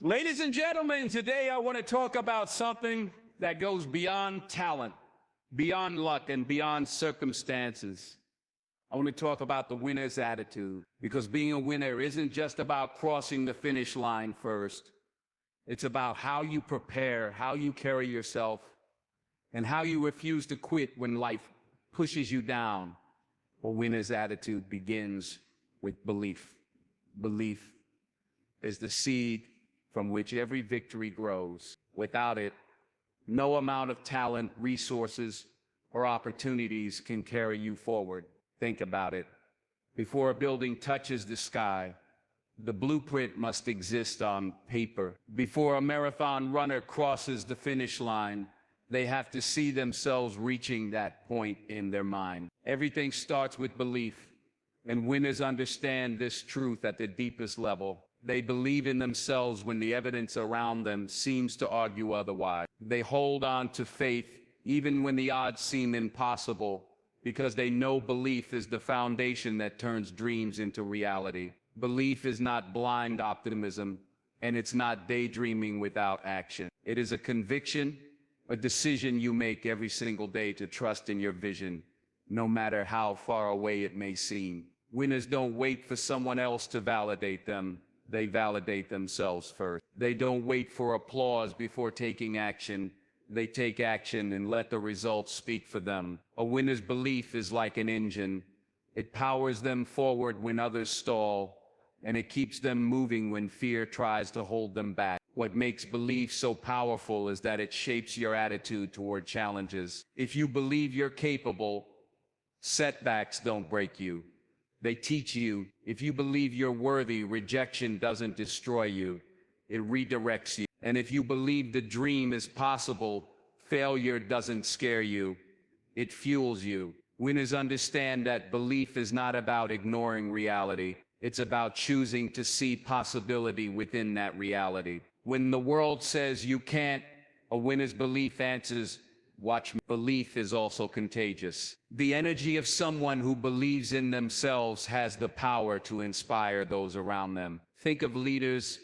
Ladies and gentlemen, today I want to talk about something that goes beyond talent, beyond luck, and beyond circumstances. I want to talk about the winner's attitude, because being a winner isn't just about crossing the finish line first. It's about how you prepare, how you carry yourself, and how you refuse to quit when life pushes you down. A winner's attitude begins with belief. Belief is the seed from which every victory grows. Without it, no amount of talent, resources, or opportunities can carry you forward. Think about it. Before a building touches the sky, the blueprint must exist on paper. Before a marathon runner crosses the finish line, they have to see themselves reaching that point in their mind. Everything starts with belief, and winners understand this truth at the deepest level. They believe in themselves when the evidence around them seems to argue otherwise. They hold on to faith even when the odds seem impossible, because they know belief is the foundation that turns dreams into reality. Belief is not blind optimism, and it's not daydreaming without action. It is a conviction, a decision you make every single day to trust in your vision, no matter how far away it may seem. Winners don't wait for someone else to validate them. They validate themselves first. They don't wait for applause before taking action. They take action and let the results speak for them. A winner's belief is like an engine. It powers them forward when others stall, and it keeps them moving when fear tries to hold them back. What makes belief so powerful is that it shapes your attitude toward challenges. If you believe you're capable, setbacks don't break you. They teach you. If you believe you're worthy, rejection doesn't destroy you. It redirects you. And if you believe the dream is possible, failure doesn't scare you. It fuels you. Winners understand that belief is not about ignoring reality. It's about choosing to see possibility within that reality. When the world says you can't, a winner's belief answers, watch me. Belief is also contagious. The energy of someone who believes in themselves has the power to inspire those around them. Think of leaders,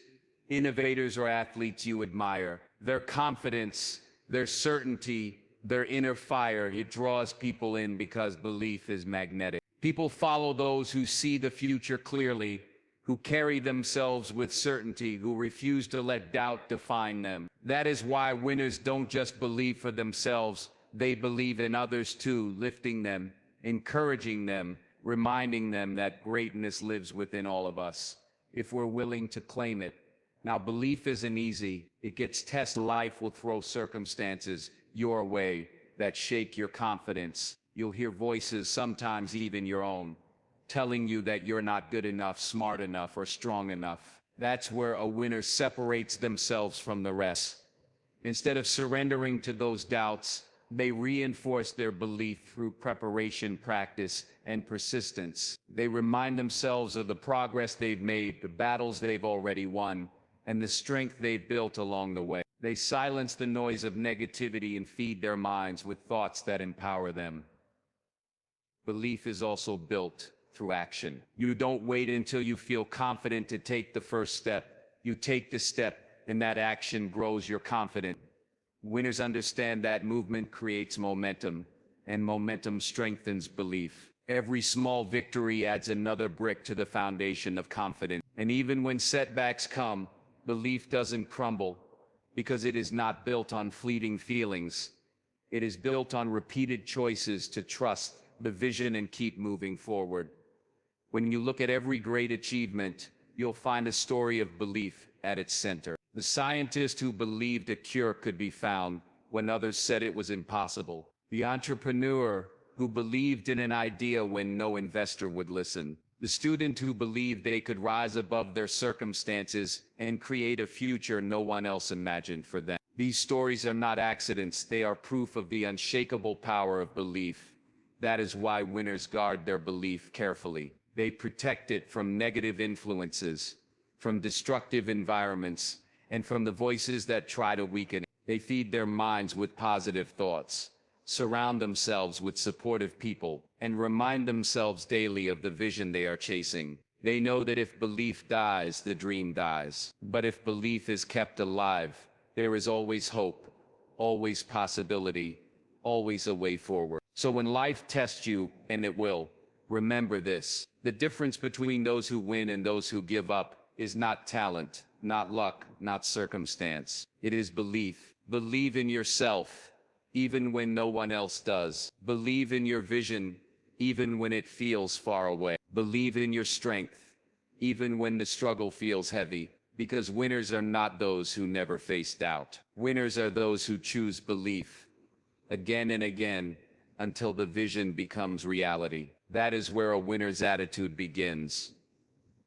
innovators, or athletes you admire. Their confidence, their certainty, their inner fire, it draws people in because belief is magnetic. People follow those who see the future clearly, who carry themselves with certainty, who refuse to let doubt define them. That is why winners don't just believe for themselves, they believe in others too, lifting them, encouraging them, reminding them that greatness lives within all of us, if we're willing to claim it. Now, belief isn't easy. It gets tested. Life will throw circumstances your way that shake your confidence. You'll hear voices, sometimes even your own, telling you that you're not good enough, smart enough, or strong enough. That's where a winner separates themselves from the rest. Instead of surrendering to those doubts, they reinforce their belief through preparation, practice, and persistence. They remind themselves of the progress they've made, the battles they've already won, and the strength they've built along the way. They silence the noise of negativity and feed their minds with thoughts that empower them. Belief is also built through action. You don't wait until you feel confident to take the first step. You take the step, and that action grows your confidence. Winners understand that movement creates momentum, and momentum strengthens belief. Every small victory adds another brick to the foundation of confidence. And even when setbacks come, belief doesn't crumble, because it is not built on fleeting feelings. It is built on repeated choices to trust the vision and keep moving forward. When you look at every great achievement, you'll find a story of belief at its center. The scientist who believed a cure could be found when others said it was impossible. The entrepreneur who believed in an idea when no investor would listen. The student who believed they could rise above their circumstances and create a future no one else imagined for them. These stories are not accidents, they are proof of the unshakable power of belief. That is why winners guard their belief carefully. They protect it from negative influences, from destructive environments, and from the voices that try to weaken it. They feed their minds with positive thoughts, surround themselves with supportive people, and remind themselves daily of the vision they are chasing. They know that if belief dies, the dream dies. But if belief is kept alive, there is always hope, always possibility, always a way forward. So when life tests you, and it will, remember this. The difference between those who win and those who give up is not talent, not luck, not circumstance. It is belief. Believe in yourself, even when no one else does. Believe in your vision, even when it feels far away. Believe in your strength, even when the struggle feels heavy. Because winners are not those who never face doubt. Winners are those who choose belief again and again until the vision becomes reality. That is where a winner's attitude begins.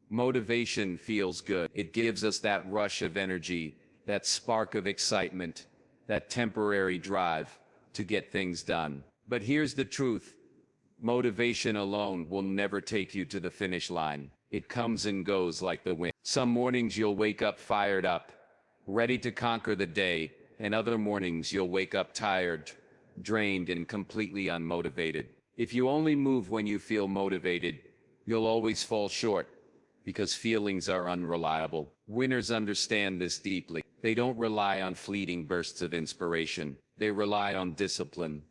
Motivation feels good. It gives us that rush of energy, that spark of excitement, that temporary drive to get things done. But here's the truth. Motivation alone will never take you to the finish line. It comes and goes like the wind. Some mornings you'll wake up fired up, ready to conquer the day, and other mornings you'll wake up tired, drained, and completely unmotivated. If you only move when you feel motivated, you'll always fall short, because feelings are unreliable. Winners understand this deeply. They don't rely on fleeting bursts of inspiration. They rely on discipline.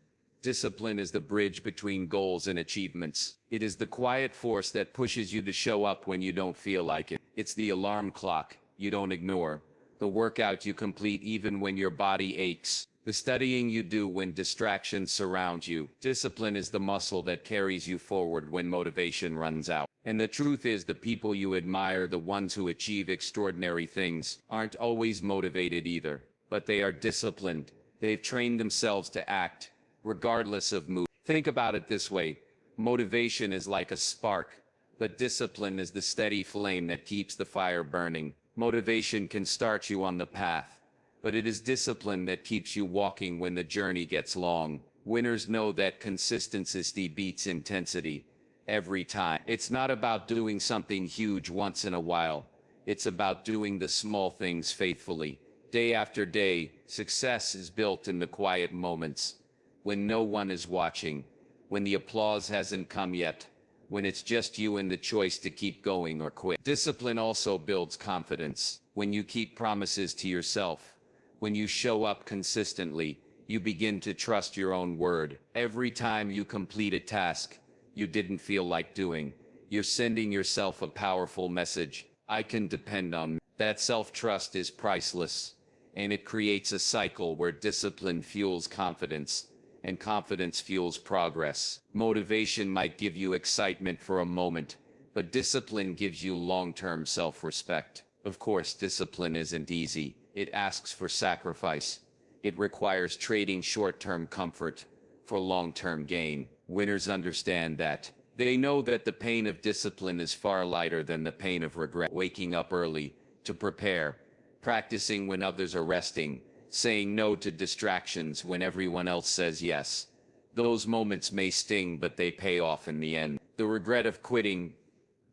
Discipline is the bridge between goals and achievements. It is the quiet force that pushes you to show up when you don't feel like it. It's the alarm clock you don't ignore, the workout you complete even when your body aches, the studying you do when distractions surround you. Discipline is the muscle that carries you forward when motivation runs out. And the truth is, the people you admire, the ones who achieve extraordinary things, aren't always motivated either, but they are disciplined. They've trained themselves to act regardless of mood. Think about it this way. Motivation is like a spark, but discipline is the steady flame that keeps the fire burning. Motivation can start you on the path, but it is discipline that keeps you walking when the journey gets long. Winners know that consistency beats intensity every time. It's not about doing something huge once in a while. It's about doing the small things faithfully. Day after day, success is built in the quiet moments. When no one is watching, when the applause hasn't come yet, when it's just you and the choice to keep going or quit. Discipline also builds confidence. When you keep promises to yourself, when you show up consistently, you begin to trust your own word. Every time you complete a task you didn't feel like doing, you're sending yourself a powerful message. I can depend on me. That self-trust is priceless, and it creates a cycle where discipline fuels confidence, and confidence fuels progress. Motivation might give you excitement for a moment, but discipline gives you long-term self-respect. Of course, discipline isn't easy. It asks for sacrifice. It requires trading short-term comfort for long-term gain. Winners understand that. They know that the pain of discipline is far lighter than the pain of regret. Waking up early to prepare, practicing when others are resting, saying no to distractions when everyone else says yes. Those moments may sting, but they pay off in the end. The regret of quitting,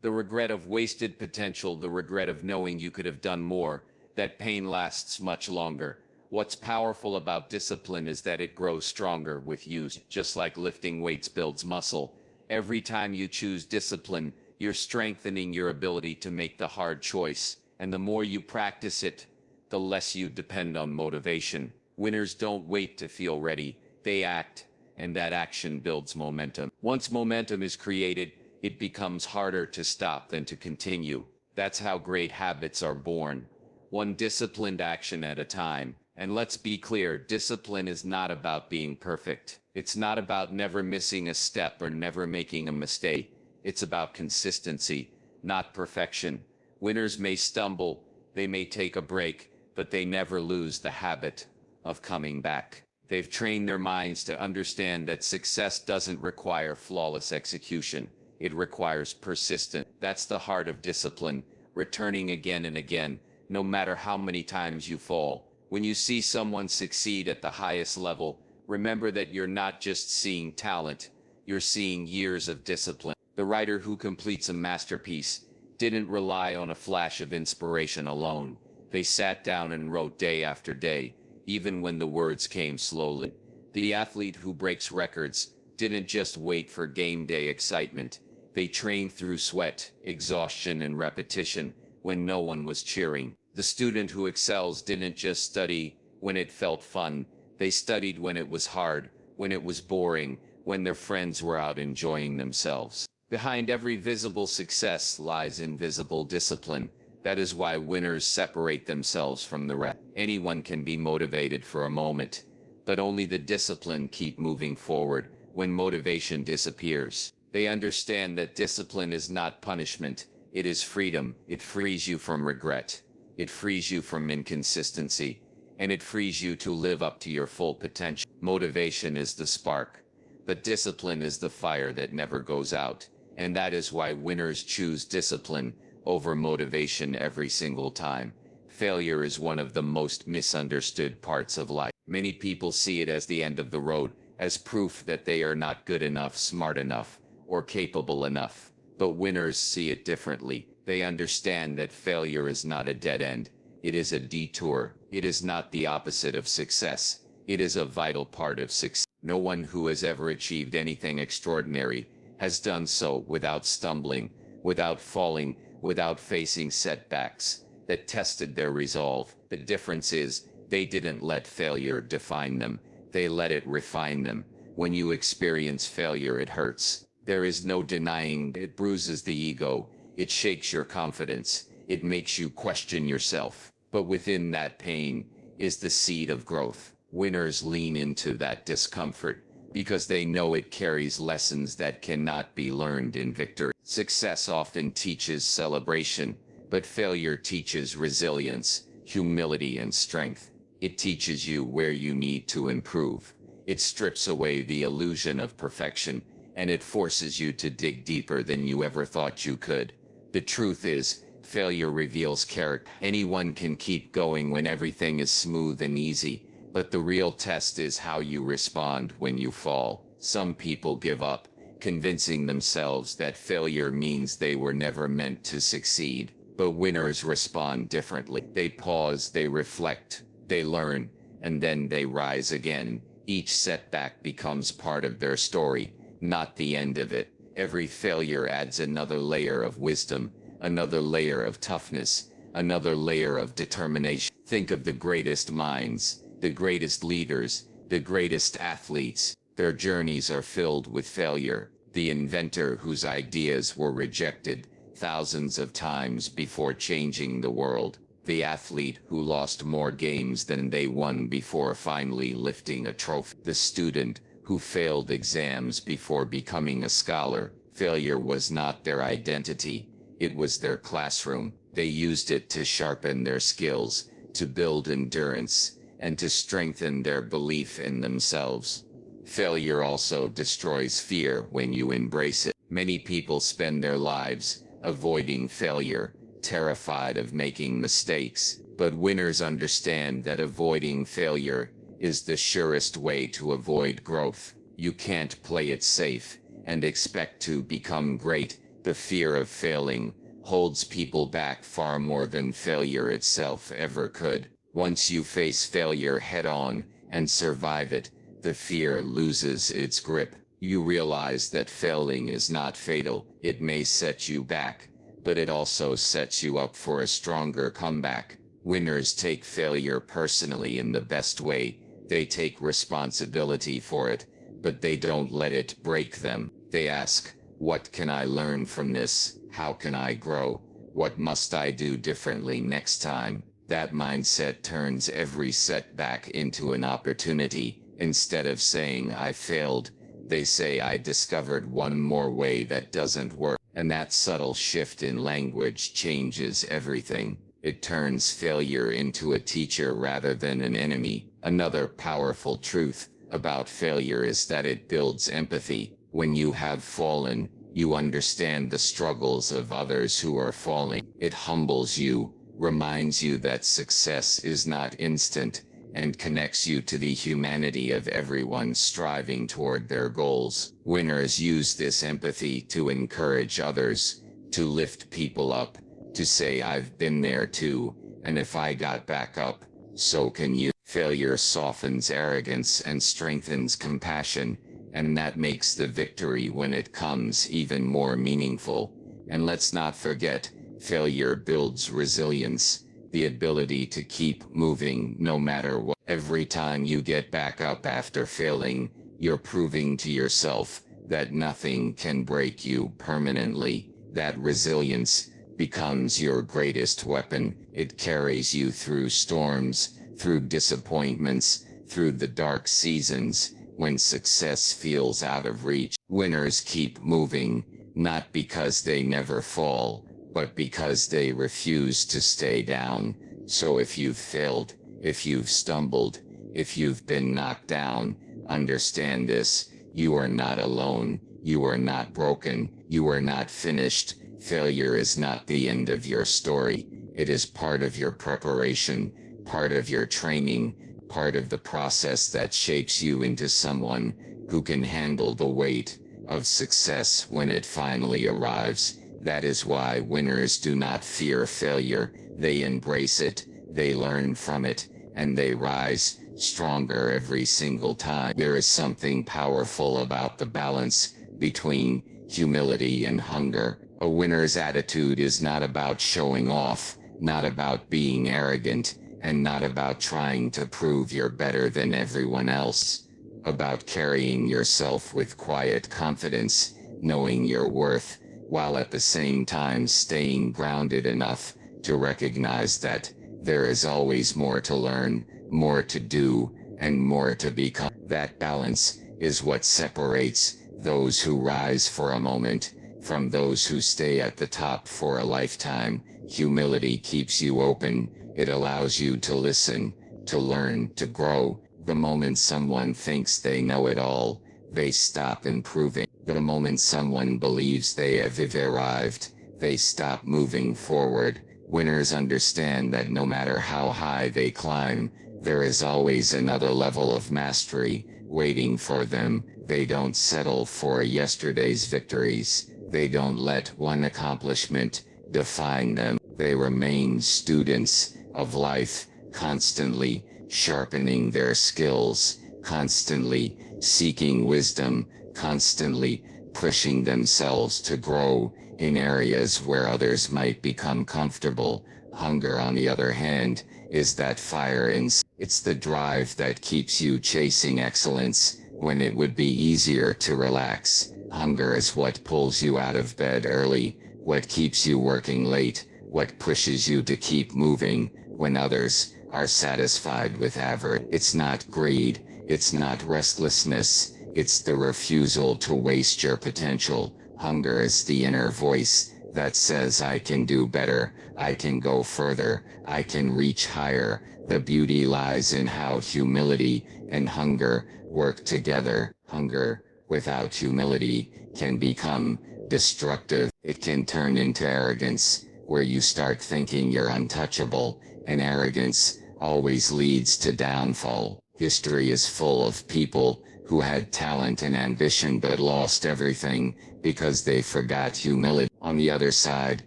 the regret of wasted potential, the regret of knowing you could have done more, that pain lasts much longer. What's powerful about discipline is that it grows stronger with use. Just like lifting weights builds muscle, every time you choose discipline, you're strengthening your ability to make the hard choice. And the more you practice it, the less you depend on motivation. Winners don't wait to feel ready, they act, and that action builds momentum. Once momentum is created, it becomes harder to stop than to continue. That's how great habits are born, one disciplined action at a time. And let's be clear, discipline is not about being perfect. It's not about never missing a step or never making a mistake. It's about consistency, not perfection. Winners may stumble, they may take a break, but they never lose the habit of coming back. They've trained their minds to understand that success doesn't require flawless execution. It requires persistence. That's the heart of discipline, returning again and again, no matter how many times you fall. When you see someone succeed at the highest level, remember that you're not just seeing talent, you're seeing years of discipline. The writer who completes a masterpiece didn't rely on a flash of inspiration alone. They sat down and wrote day after day, even when the words came slowly. The athlete who breaks records didn't just wait for game day excitement. They trained through sweat, exhaustion, and repetition when no one was cheering. The student who excels didn't just study when it felt fun. They studied when it was hard, when it was boring, when their friends were out enjoying themselves. Behind every visible success lies invisible discipline. That is why winners separate themselves from the rest. Anyone can be motivated for a moment, but only the disciplined keep moving forward. When motivation disappears, they understand that discipline is not punishment, it is freedom. It frees you from regret, it frees you from inconsistency, and it frees you to live up to your full potential. Motivation is the spark, but discipline is the fire that never goes out. And that is why winners choose discipline over motivation every single time. Failure is one of the most misunderstood parts of life. Many people see it as the end of the road, as proof that they are not good enough, smart enough, or capable enough. But winners see it differently. They understand that failure is not a dead end. It is a detour. It is not the opposite of success. It is a vital part of success. No one who has ever achieved anything extraordinary has done so without stumbling, without falling, without facing setbacks that tested their resolve. The difference is, they didn't let failure define them. They let it refine them. When you experience failure, it hurts. There is no denying. It bruises the ego. It shakes your confidence. It makes you question yourself. But within that pain is the seed of growth. Winners lean into that discomfort because they know it carries lessons that cannot be learned in victory. Success often teaches celebration, but failure teaches resilience, humility, and strength. It teaches you where you need to improve. It strips away the illusion of perfection, and it forces you to dig deeper than you ever thought you could. The truth is, failure reveals character. Anyone can keep going when everything is smooth and easy, but the real test is how you respond when you fall. Some people give up, convincing themselves that failure means they were never meant to succeed. But winners respond differently. They pause, they reflect, they learn, and then they rise again. Each setback becomes part of their story, not the end of it. Every failure adds another layer of wisdom, another layer of toughness, another layer of determination. Think of the greatest minds, the greatest leaders, the greatest athletes. Their journeys are filled with failure. The inventor whose ideas were rejected thousands of times before changing the world. The athlete who lost more games than they won before finally lifting a trophy. The student who failed exams before becoming a scholar. Failure was not their identity. It was their classroom. They used it to sharpen their skills, to build endurance, and to strengthen their belief in themselves. Failure also destroys fear when you embrace it. Many people spend their lives avoiding failure, terrified of making mistakes. But winners understand that avoiding failure is the surest way to avoid growth. You can't play it safe and expect to become great. The fear of failing holds people back far more than failure itself ever could. Once you face failure head-on and survive it, the fear loses its grip. You realize that failing is not fatal. It may set you back, but it also sets you up for a stronger comeback. Winners take failure personally in the best way. They take responsibility for it, but they don't let it break them. They ask, what can I learn from this? How can I grow? What must I do differently next time? That mindset turns every setback into an opportunity. Instead of saying, I failed, they say, I discovered one more way that doesn't work. And that subtle shift in language changes everything. It turns failure into a teacher rather than an enemy. Another powerful truth about failure is that it builds empathy. When you have fallen, you understand the struggles of others who are falling. It humbles you, reminds you that success is not instant, and connects you to the humanity of everyone striving toward their goals. Winners use this empathy to encourage others, to lift people up, to say, I've been there too, and if I got back up, so can you. Failure softens arrogance and strengthens compassion. and that makes the victory when it comes even more meaningful. And let's not forget, failure builds resilience, the ability to keep moving no matter what. Every time you get back up after failing, you're proving to yourself that nothing can break you permanently. That resilience becomes your greatest weapon. It carries you through storms, through disappointments, through the dark seasons, when success feels out of reach. Winners keep moving, not because they never fall, but because they refuse to stay down. So if you've failed, if you've stumbled, if you've been knocked down, understand this: you are not alone, you are not broken, you are not finished. Failure is not the end of your story. It is part of your preparation, part of your training, part of the process that shapes you into someone who can handle the weight of success when it finally arrives. That is why winners do not fear failure. They embrace it, they learn from it, and they rise stronger every single time. There is something powerful about the balance between humility and hunger. A winner's attitude is not about showing off, not about being arrogant, and not about trying to prove you're better than everyone else. About carrying yourself with quiet confidence, knowing your worth, while at the same time staying grounded enough to recognize that there is always more to learn, more to do, and more to become. That balance is what separates those who rise for a moment from those who stay at the top for a lifetime. Humility keeps you open. It allows you to listen, to learn, to grow. The moment someone thinks they know it all, they stop improving. The moment someone believes they have arrived, they stop moving forward. Winners understand that no matter how high they climb, there is always another level of mastery waiting for them. They don't settle for yesterday's victories. They don't let one accomplishment define them. They remain students of life, constantly sharpening their skills, constantly seeking wisdom, constantly pushing themselves to grow in areas where others might become comfortable. Hunger, on the other hand, is that fire inside. It's the drive that keeps you chasing excellence when it would be easier to relax. Hunger is what pulls you out of bed early, what keeps you working late, what pushes you to keep moving when others are satisfied with average. It's not greed, it's not restlessness, it's the refusal to waste your potential. Hunger is the inner voice that says, I can do better, I can go further, I can reach higher. The beauty lies in how humility and hunger work together. Hunger without humility can become destructive. It can turn into arrogance, where you start thinking you're untouchable, and arrogance always leads to downfall. History is full of people who had talent and ambition but lost everything because they forgot humility. On the other side,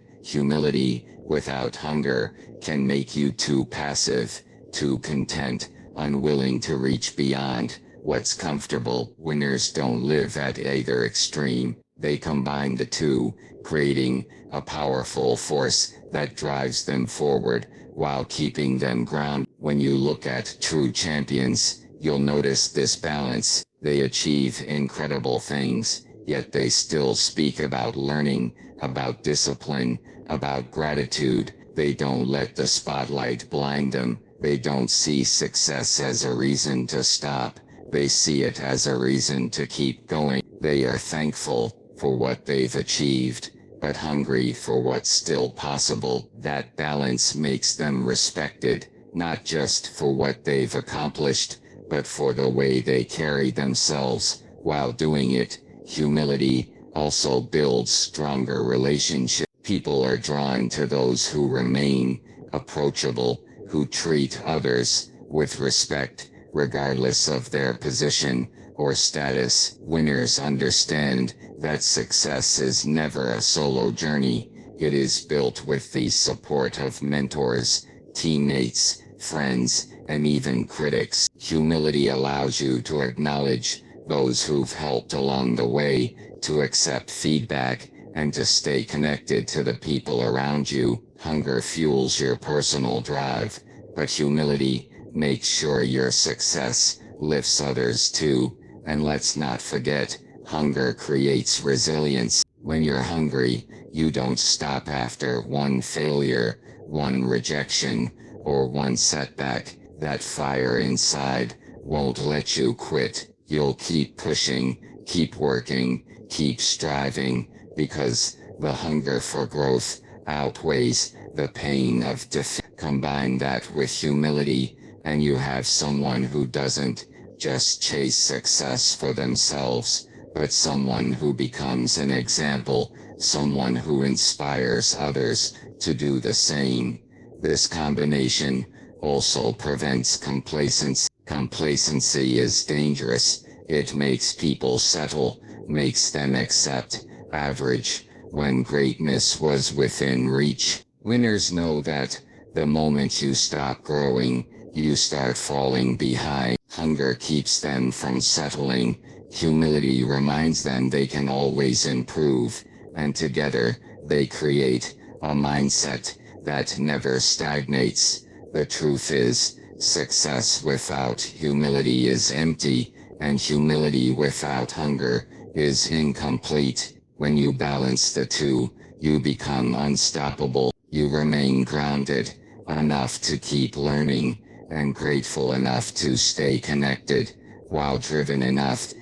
humility without hunger can make you too passive, too content, unwilling to reach beyond what's comfortable. Winners don't live at either extreme. They combine the two, creating a powerful force that drives them forward while keeping them grounded. When you look at true champions, you'll notice this balance. They achieve incredible things, yet they still speak about learning, about discipline, about gratitude. They don't let the spotlight blind them. They don't see success as a reason to stop. They see it as a reason to keep going. They are thankful for what they've achieved, but hungry for what's still possible. That balance makes them respected, not just for what they've accomplished, but for the way they carry themselves while doing it. Humility also builds stronger relationships. People are drawn to those who remain approachable, who treat others with respect, regardless of their position or status. Winners understand that success is never a solo journey. It is built with the support of mentors, teammates, friends, and even critics. Humility allows you to acknowledge those who've helped along the way, to accept feedback, and to stay connected to the people around you. Hunger fuels your personal drive, but humility makes sure your success lifts others too. And let's not forget, hunger creates resilience. When you're hungry, you don't stop after one failure, one rejection, or one setback. That fire inside won't let you quit. You'll keep pushing, keep working, keep striving, because the hunger for growth outweighs the pain of defeat. Combine that with humility, and you have someone who doesn't just chase success for themselves, but someone who becomes an example, someone who inspires others to do the same. This combination also prevents complacency. Complacency is dangerous. It makes people settle, makes them accept average, when greatness was within reach. Winners know that the moment you stop growing, you start falling behind. Hunger keeps them from settling. Humility reminds them they can always improve. And together, they create a mindset that never stagnates. The truth is, success without humility is empty, and humility without hunger is incomplete. When you balance the two, you become unstoppable. You remain grounded enough to keep learning, and grateful enough to stay connected, while driven enough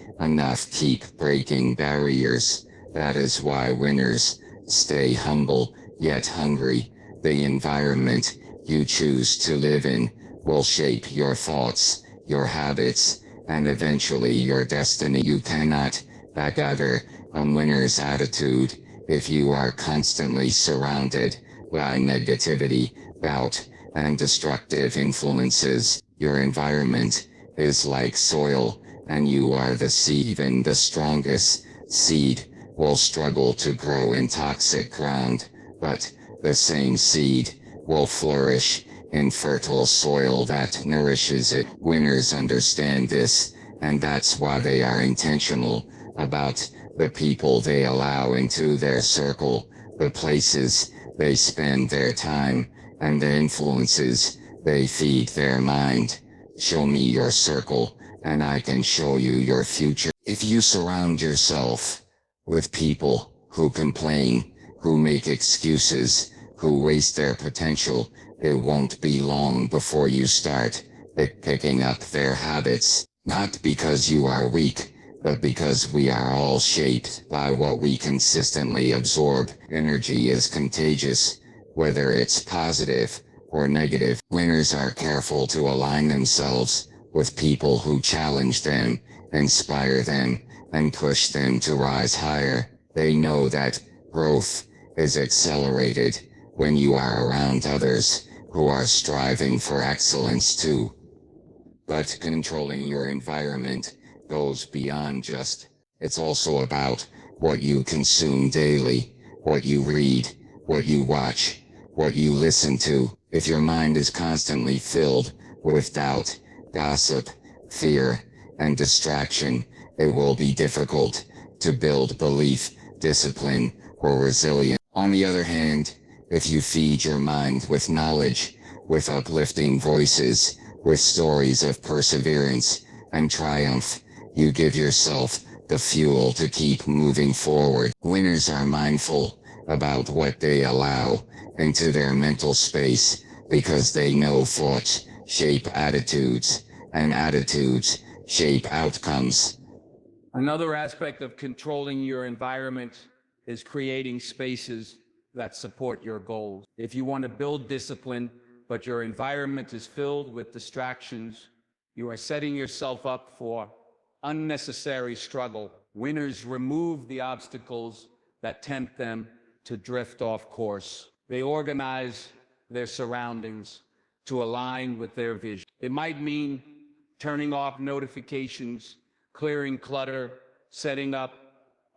keep breaking barriers. That is why winners stay humble yet hungry. The environment you choose to live in will shape your thoughts, your habits, and eventually your destiny. You cannot gather a winner's attitude if you are constantly surrounded by negativity, doubt, and destructive influences. Your environment is like soil, and you are the seed. Even the strongest seed will struggle to grow in toxic ground, but the same seed will flourish in fertile soil that nourishes it. Winners understand this, and that's why they are intentional about the people they allow into their circle, the places they spend their time, and the influences they feed their mind. Show me your circle, and I can show you your future. If you surround yourself with people who complain, who make excuses, who waste their potential, it won't be long before you start picking up their habits. Not because you are weak, but because we are all shaped by what we consistently absorb. Energy is contagious, whether it's positive or negative. Winners are careful to align themselves with people who challenge them, inspire them, and push them to rise higher. They know that growth is accelerated when you are around others who are striving for excellence too. But controlling your environment goes beyond it's also about what you consume daily, what you read, what you watch, what you listen to. If your mind is constantly filled with doubt, gossip, fear, and distraction, it will be difficult to build belief, discipline, or resilience. On the other hand, if you feed your mind with knowledge, with uplifting voices, with stories of perseverance and triumph, you give yourself the fuel to keep moving forward. Winners are mindful about what they allow into their mental space, because they know thoughts shape attitudes, and attitudes shape outcomes. Another aspect of controlling your environment is creating spaces that support your goals. If you want to build discipline, but your environment is filled with distractions, you are setting yourself up for unnecessary struggle. Winners remove the obstacles that tempt them to drift off course. They organize their surroundings to align with their vision. It might mean turning off notifications, clearing clutter, setting up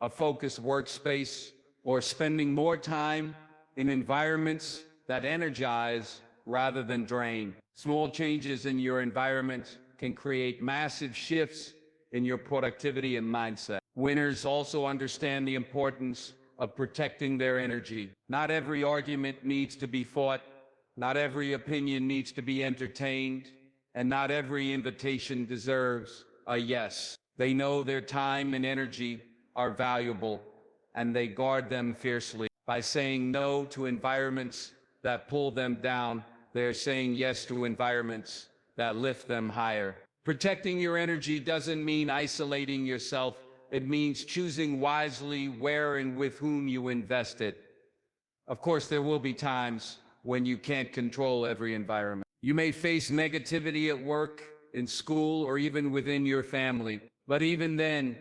a focused workspace, or spending more time in environments that energize rather than drain. Small changes in your environment can create massive shifts in your productivity and mindset. Winners also understand the importance of protecting their energy. Not every argument needs to be fought, not every opinion needs to be entertained, and not every invitation deserves a yes. They know their time and energy are valuable, and they guard them fiercely. By saying no to environments that pull them down, they're saying yes to environments that lift them higher. Protecting your energy doesn't mean isolating yourself. It means choosing wisely where and with whom you invest it. Of course, there will be times when you can't control every environment. You may face negativity at work, in school, or even within your family. But even then,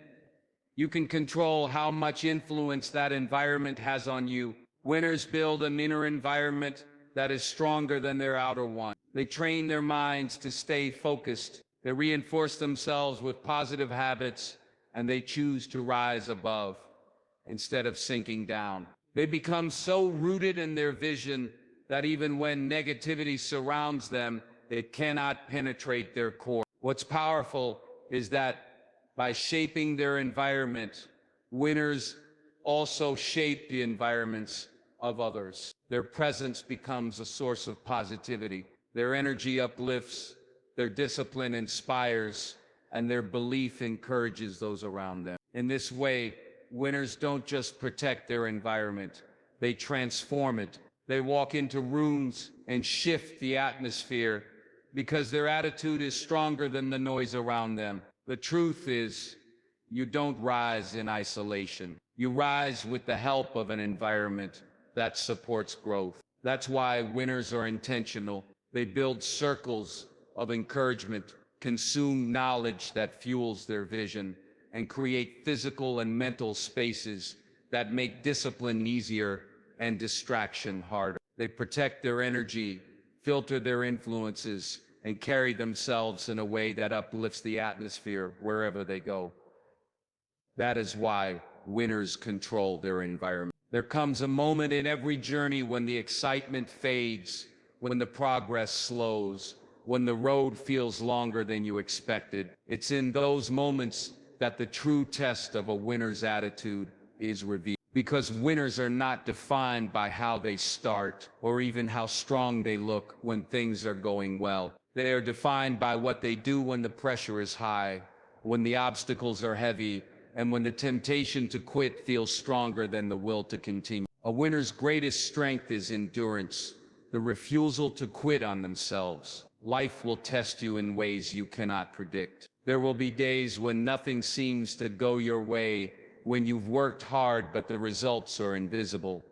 you can control how much influence that environment has on you. Winners build an inner environment that is stronger than their outer one. They train their minds to stay focused. They reinforce themselves with positive habits, and they choose to rise above instead of sinking down. They become so rooted in their vision that even when negativity surrounds them, it cannot penetrate their core. What's powerful is that by shaping their environment, winners also shape the environments of others. Their presence becomes a source of positivity. Their energy uplifts, their discipline inspires, and their belief encourages those around them. In this way, winners don't just protect their environment, they transform it. They walk into rooms and shift the atmosphere because their attitude is stronger than the noise around them. The truth is, you don't rise in isolation. You rise with the help of an environment that supports growth. That's why winners are intentional. They build circles of encouragement, consume knowledge that fuels their vision, and create physical and mental spaces that make discipline easier and distraction harder. They protect their energy, filter their influences, and carry themselves in a way that uplifts the atmosphere wherever they go. That is why winners control their environment. There comes a moment in every journey when the excitement fades, when the progress slows, when the road feels longer than you expected. It's in those moments that the true test of a winner's attitude is revealed. Because winners are not defined by how they start or even how strong they look when things are going well. They are defined by what they do when the pressure is high, when the obstacles are heavy, and when the temptation to quit feels stronger than the will to continue. A winner's greatest strength is endurance, the refusal to quit on themselves. Life will test you in ways you cannot predict. There will be days when nothing seems to go your way, when you've worked hard but the results are invisible,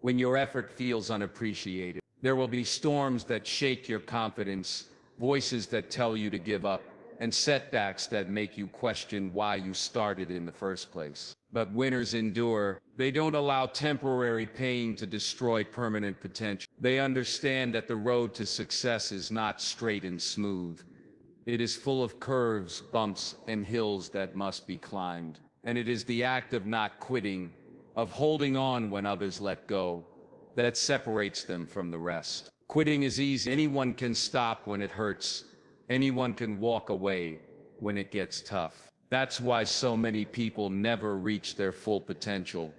when your effort feels unappreciated. There will be storms that shake your confidence, voices that tell you to give up, and setbacks that make you question why you started in the first place. But winners endure. They don't allow temporary pain to destroy permanent potential. They understand that the road to success is not straight and smooth. It is full of curves, bumps, and hills that must be climbed. And it is the act of not quitting, of holding on when others let go, that separates them from the rest. Quitting is easy. Anyone can stop when it hurts. Anyone can walk away when it gets tough. That's why so many people never reach their full potential.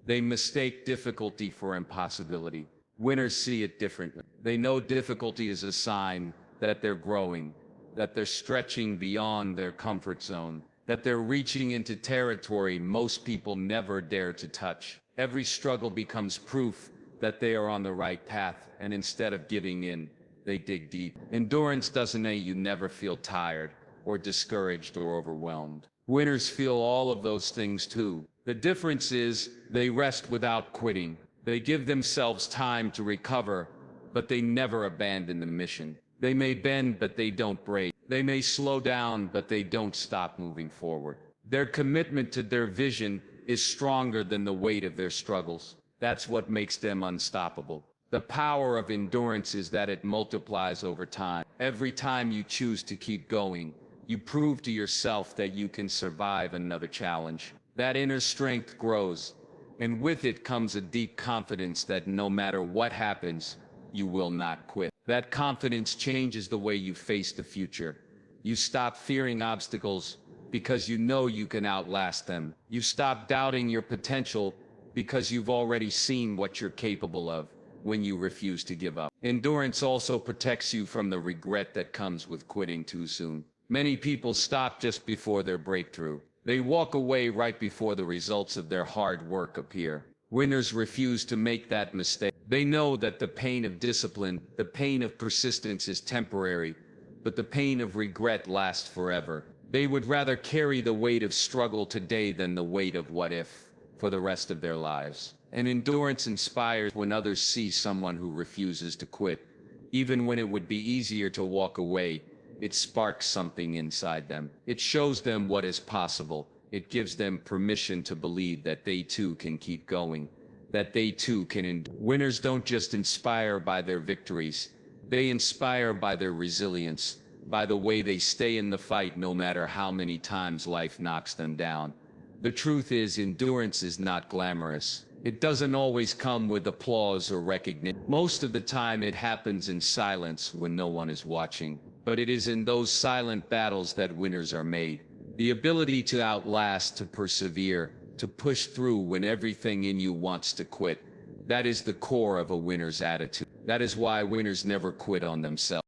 They mistake difficulty for impossibility. Winners see it differently. They know difficulty is a sign that they're growing, that they're stretching beyond their comfort zone, that they're reaching into territory most people never dare to touch. Every struggle becomes proof that they are on the right path, and instead of giving in, they dig deep. Endurance doesn't mean you never feel tired, or discouraged, or overwhelmed. Winners feel all of those things too. The difference is they rest without quitting. They give themselves time to recover, but they never abandon the mission. They may bend, but they don't break. They may slow down, but they don't stop moving forward. Their commitment to their vision is stronger than the weight of their struggles. That's what makes them unstoppable. The power of endurance is that it multiplies over time. Every time you choose to keep going, you prove to yourself that you can survive another challenge. That inner strength grows, and with it comes a deep confidence that no matter what happens, you will not quit. That confidence changes the way you face the future. You stop fearing obstacles because you know you can outlast them. You stop doubting your potential because you've already seen what you're capable of when you refuse to give up. Endurance also protects you from the regret that comes with quitting too soon. Many people stop just before their breakthrough. They walk away right before the results of their hard work appear. Winners refuse to make that mistake. They know that the pain of discipline, the pain of persistence is temporary, but the pain of regret lasts forever. They would rather carry the weight of struggle today than the weight of what if for the rest of their lives. And endurance inspires when others see someone who refuses to quit. Even when it would be easier to walk away, it sparks something inside them. It shows them what is possible. It gives them permission to believe that they too can keep going, that they too can endure. Winners don't just inspire by their victories. They inspire by their resilience, by the way they stay in the fight no matter how many times life knocks them down. The truth is, endurance is not glamorous. It doesn't always come with applause or recognition. Most of the time it happens in silence when no one is watching. But it is in those silent battles that winners are made. The ability to outlast, to persevere, to push through when everything in you wants to quit. That is the core of a winner's attitude. That is why winners never quit on themselves.